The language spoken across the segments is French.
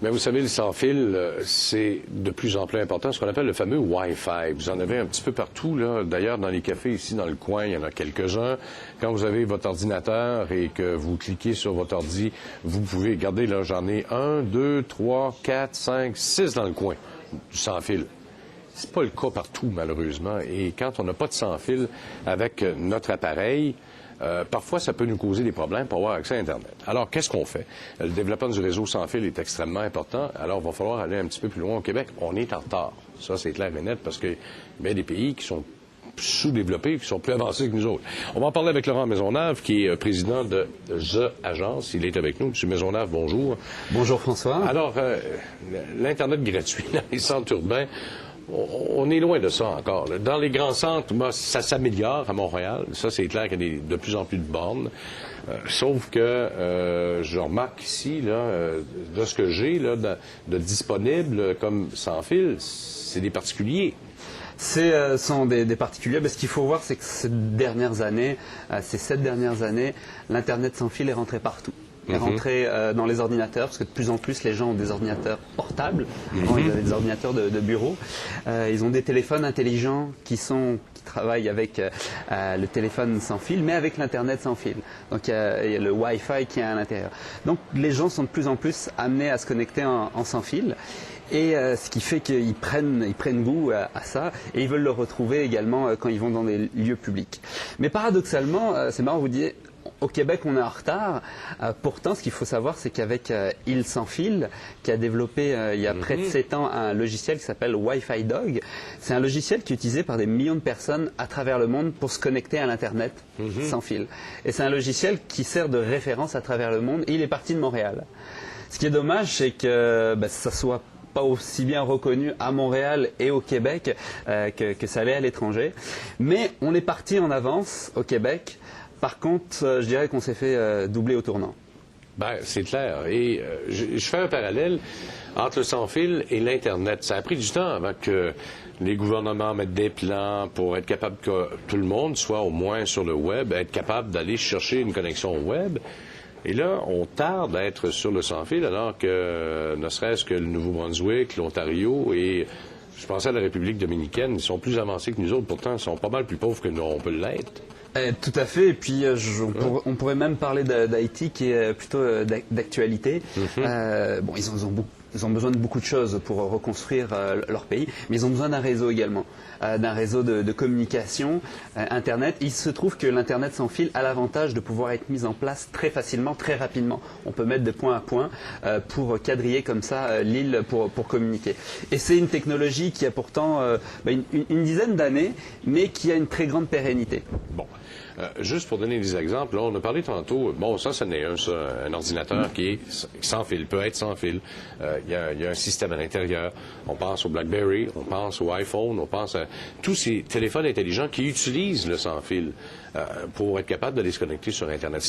Mais vous savez, le sans-fil, c'est de plus en plus important, ce qu'on appelle le fameux Wi-Fi. Vous en avez un petit peu partout, là. D'ailleurs, dans les cafés ici, dans le coin, il y en a quelques-uns. Quand vous avez votre ordinateur et que vous cliquez sur votre ordi, vous pouvez, regardez, là, j'en ai 1, 2, 3, 4, 5, 6 dans le coin du sans-fil. C'est pas le cas partout, malheureusement. Et quand on n'a pas de sans-fil avec notre appareil, parfois, ça peut nous causer des problèmes pour avoir accès à Internet. Alors, qu'est-ce qu'on fait? Le développement du réseau sans fil est extrêmement important. Alors, il va falloir aller un petit peu plus loin au Québec. On est en retard. Ça, c'est clair et net parce qu'il y a des pays qui sont sous-développés, qui sont plus avancés que nous autres. On va en parler avec Laurent Maisonneuve, qui est président de The Agence. Il est avec nous. Monsieur Maisonneuve, bonjour. Bonjour François. Alors, l'Internet gratuit dans les centres urbains, on est loin de ça encore. Dans les grands centres, ça s'améliore à Montréal. Ça, c'est clair qu'il y a de plus en plus de bornes. Sauf que je remarque ici, là, de ce que j'ai là, de disponible comme sans fil, c'est des particuliers. Ce sont des particuliers. Ce qu'il faut voir, c'est que ces 7 dernières années, l'Internet sans fil est rentré partout. Est rentré dans les ordinateurs, parce que de plus en plus les gens ont des ordinateurs portables, ils ont des ordinateurs de bureau, ils ont des téléphones intelligents qui travaillent avec le téléphone sans fil, mais avec l'Internet sans fil. Donc il y a le Wi-Fi qui est à l'intérieur. Donc les gens sont de plus en plus amenés à se connecter en sans fil. Et ce qui fait qu'ils prennent goût à ça et ils veulent le retrouver également quand ils vont dans des lieux publics. Mais paradoxalement, c'est marrant, vous disiez, au Québec, on est en retard. Pourtant, ce qu'il faut savoir, c'est qu'avec Il Sans Fil, qui a développé il y a près de 7 ans un logiciel qui s'appelle Wi-Fi Dog, c'est un logiciel qui est utilisé par des millions de personnes à travers le monde pour se connecter à l'Internet sans fil. Et c'est un logiciel qui sert de référence à travers le monde et il est parti de Montréal. Ce qui est dommage, c'est que ça soit pas aussi bien reconnu à Montréal et au Québec que ça l'est à l'étranger. Mais on est parti en avance au Québec. Par contre, je dirais qu'on s'est fait doubler au tournant. Ben, c'est clair. Et je fais un parallèle entre le sans-fil et l'Internet. Ça a pris du temps avant que les gouvernements mettent des plans pour être capable que tout le monde soit au moins sur le web, être capable d'aller chercher une connexion au web. Et là, on tarde à être sur le sans-fil, alors que ne serait-ce que le Nouveau-Brunswick, l'Ontario et je pensais à la République dominicaine, ils sont plus avancés que nous autres, pourtant ils sont pas mal plus pauvres que nous, on peut l'être. Tout à fait, et puis on pourrait même parler d'Haïti qui est plutôt d'actualité. Ils ont besoin de beaucoup de choses pour reconstruire leur pays, mais ils ont besoin d'un réseau également, d'un réseau de communication, Internet. Il se trouve que l'Internet sans fil a l'avantage de pouvoir être mis en place très facilement, très rapidement. On peut mettre de point à point pour quadriller comme ça l'île pour communiquer. Et c'est une technologie qui a pourtant une dizaine d'années, mais qui a une très grande pérennité. Bon. Juste pour donner des exemples, là, on a parlé tantôt, bon, ça n'est un ordinateur qui est sans fil, peut être sans fil. Il y a un système à l'intérieur. On pense au BlackBerry, on pense au iPhone, on pense à tous ces téléphones intelligents qui utilisent le sans fil pour être capable d'aller se connecter sur Internet.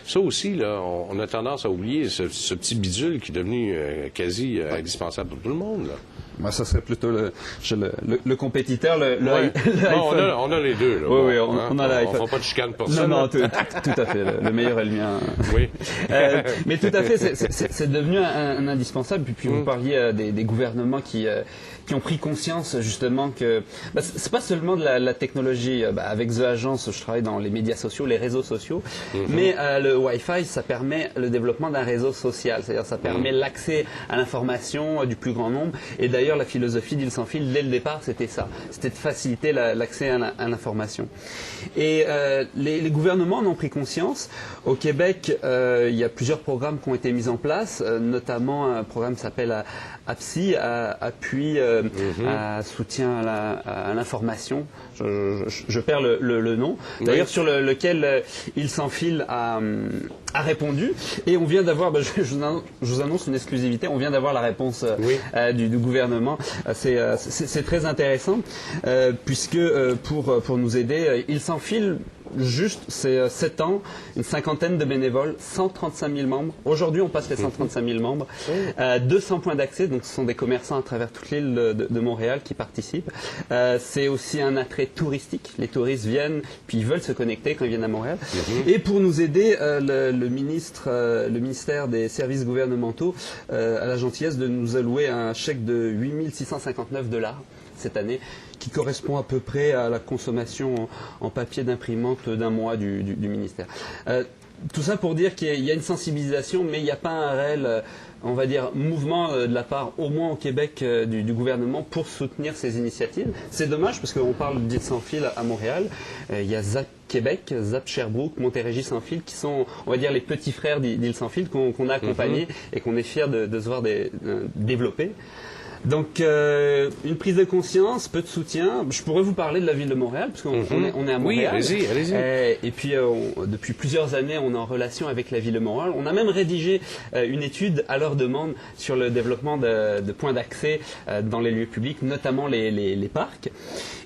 Ça aussi, là, on a tendance à oublier ce petit bidule qui est devenu quasi indispensable pour tout le monde, là. Moi, ça serait plutôt le compétiteur, on a les deux. Là, oui, on a l'iPhone. On ne fera pas de chicane pour ça. Non, tout à fait. Le meilleur est le mien. Oui. Mais tout à fait, c'est devenu un indispensable. Puis vous parliez des gouvernements qui ont pris conscience justement que c'est pas seulement de la technologie. Avec The Agence, je travaille dans les médias sociaux, les réseaux sociaux, mais le Wi-Fi, ça permet le développement d'un réseau social. C'est-à-dire ça permet l'accès à l'information du plus grand nombre. Et d'ailleurs, la philosophie d'Il Sans Fil, dès le départ, c'était ça. C'était de faciliter l'accès à l'information. Et les gouvernements en ont pris conscience. Au Québec, il y a plusieurs programmes qui ont été mis en place, notamment un programme qui s'appelle APSI, appui à soutien à l'information. Je perds le nom. D'ailleurs, sur lequel Il Sans Fil a répondu. Et on vient d'avoir, je vous annonce une exclusivité, on vient d'avoir la réponse du gouvernement. C'est très intéressant puisque pour nous aider, Il Sans Fil juste, c'est 7 ans, une cinquantaine de bénévoles, 135 000 membres. Aujourd'hui, on passe les 135 000 membres. 200 points d'accès, donc ce sont des commerçants à travers toute l'île de Montréal qui participent. C'est aussi un attrait touristique. Les touristes viennent, puis ils veulent se connecter quand ils viennent à Montréal. Et pour nous aider, le ministère des services gouvernementaux a la gentillesse de nous allouer un chèque de 8 659 $ cette année, qui correspond à peu près à la consommation en papier d'imprimante d'un mois du ministère. Tout ça pour dire qu'il y a une sensibilisation, mais il n'y a pas un réel, on va dire, mouvement de la part, au moins au Québec, du gouvernement pour soutenir ces initiatives. C'est dommage parce qu'on parle d'îles sans fil à Montréal. Il y a ZAP Québec, ZAP Sherbrooke, Montérégie sans fil, qui sont, on va dire, les petits frères d'îles sans fil qu'on a accompagnés et qu'on est fiers de se voir développer. Donc, une prise de conscience, peu de soutien. Je pourrais vous parler de la ville de Montréal, parce qu'on est à Montréal. Oui, allez-y. Et puis, depuis plusieurs années, on est en relation avec la ville de Montréal. On a même rédigé une étude à leur demande sur le développement de points d'accès dans les lieux publics, notamment les parcs.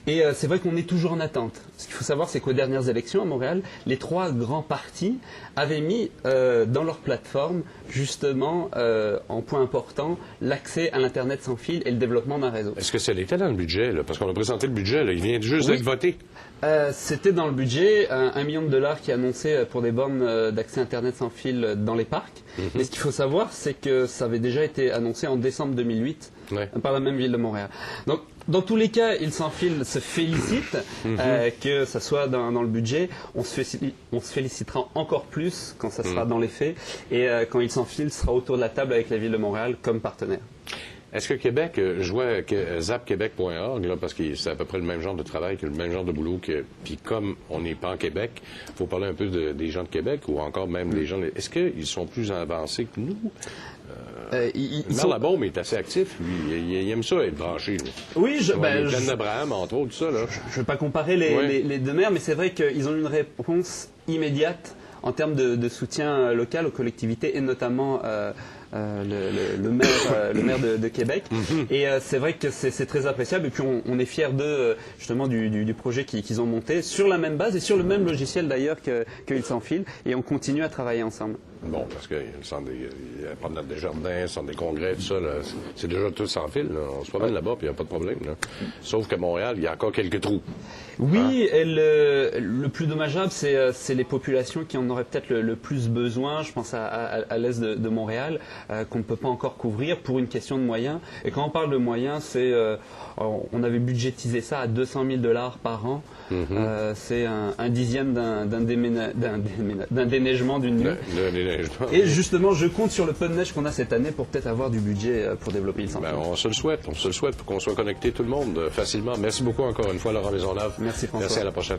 Et c'est vrai qu'on est toujours en attente. Ce qu'il faut savoir, c'est qu'aux dernières élections à Montréal, les 3 grands partis avaient mis dans leur plateforme, justement, en point important, l'accès à l'Internet sans fil et le développement d'un réseau. Est-ce que ça l'était dans le budget, là? Parce qu'on a présenté le budget, là. Il vient juste d'être voté. C'était dans le budget, 1 million de $ qui est annoncé pour des bornes d'accès Internet sans fil dans les parcs. Mais ce qu'il faut savoir, c'est que ça avait déjà été annoncé en décembre 2008 par la même ville de Montréal. Donc, dans tous les cas, Îles sans fil se félicite que ça soit dans le budget. On se félicitera encore plus quand ça sera dans les faits et quand Îles sans fil sera autour de la table avec la ville de Montréal comme partenaire. Est-ce que Québec, je vois que zapquebec.org, là, parce que c'est à peu près le même genre de travail, que le même genre de boulot, puis comme on n'est pas en Québec, il faut parler un peu des gens de Québec ou encore même des gens... Est-ce qu'ils sont plus avancés que nous? Merle-Labaume est assez actif, lui. Il aime ça, être branché. Là. Oui, Plaine d'Abraham, entre autres, tout ça. Là. Je ne vais pas comparer les deux maires, mais c'est vrai qu'ils ont une réponse immédiate en termes de soutien local aux collectivités et notamment le maire de Québec. Et c'est vrai que c'est très appréciable. Et puis on est fiers d'eux, justement, du projet qu'ils ont monté sur la même base et sur le même logiciel d'ailleurs qu'ils sans fil. Et on continue à travailler ensemble. Bon, parce qu'il y a le centre des promenades des jardins, le centre des congrès, tout ça, c'est déjà tout sans fil. Là. On se promène là-bas, puis il n'y a pas de problème. Là. Sauf qu'à Montréal, il y a encore quelques trous. Oui, et le plus dommageable, c'est les populations qui en auraient peut-être le plus besoin. Je pense à l'est de Montréal, qu'on ne peut pas encore couvrir pour une question de moyens. Et quand on parle de moyens, on avait budgétisé ça à 200 000 $ par an. C'est un dixième d'un déneigement d'une nuit. Et justement, je compte sur le peu de neige qu'on a cette année pour peut-être avoir du budget pour développer Îles sans fil. On se le souhaite pour qu'on soit connecté tout le monde facilement. Merci beaucoup encore une fois, Laurent Maisonneuve. Merci François. Merci, à la prochaine.